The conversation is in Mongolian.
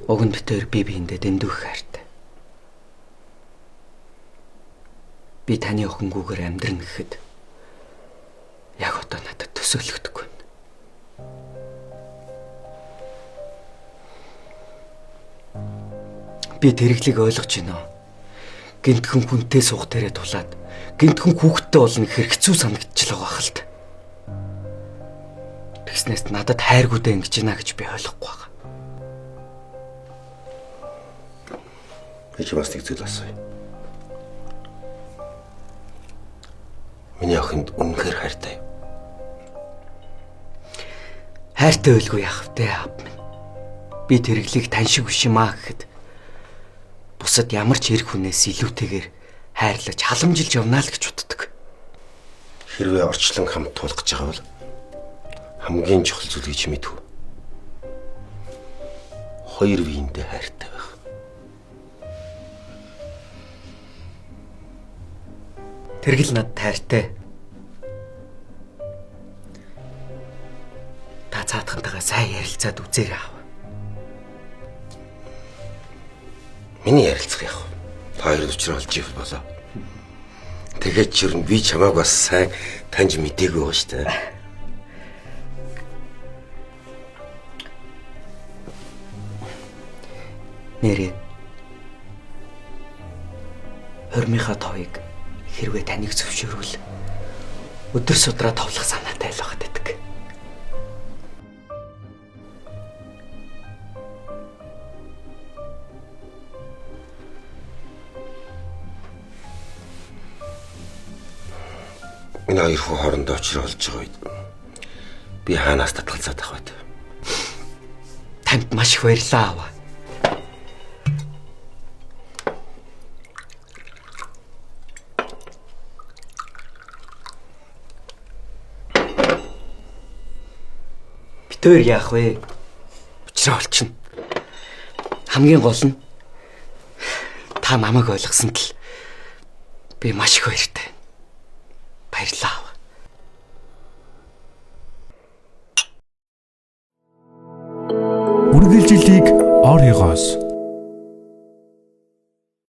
Уг нь битээр бие биендээ дэндүүх хайртай. Би таны охингүүгээр амьдрна гэхэд яг одоо надад төсөөлөгдөхгүй. Би тэрглийг ойлгож байна. Гинтхэн хүнтэй суух дээрээ тулаад гинтхэн хүүхдтэй болно гэхээр хэцүү санагдчихлаа байх л та. Тэгснээс надад хайргуудаа ингэж байна гэж би ойлгохгүй байгаа. Би ч бас нэг зүйл асууя. Миний охинд үнэхээр хайртай юу? Хайртай байлгүй яах вэ аав минь. Би тэрглийг тань шиг биш юм аа гэхэд бусад ямар ч эрх хүнээс илүүтэйгээр хайрлаж халамжилж явнаа л гэж боддог. Хэрвээ орчлон хамт тулах гэж байгаа бол хамгийн чухал зүйл гэж мэдв. Хоёр биендээ хайртай байх. Тэргэл над хайртай. Та цаатхантайгаа сайн ярилцаад үзээрэй аав. Миний ярилцах яах вэ? Та хоёр өчрөө олж ив болоо. Тэгээд ч юу би чамааг бас сайн таньж мэдээгүй байгаа шүү дээ. Нэрээ. Хормынхаа товыг хэрвээ таныг зөвшөөрвөл өдөр судраа товлох санаатай л байгаад байдаг. Энэ хоёр хүн хоорондоо очроо олж байгаа үед би хаанаас татгалзаад авах вэ? Танд маш их баярлалаа аваа. Битээр яах вэ? Учраа олчихно. Хамгийн гол нь та намайг ойлгосонд л би маш их баяртай. Баярлалаа. Үргэлжлэлийг оройгоос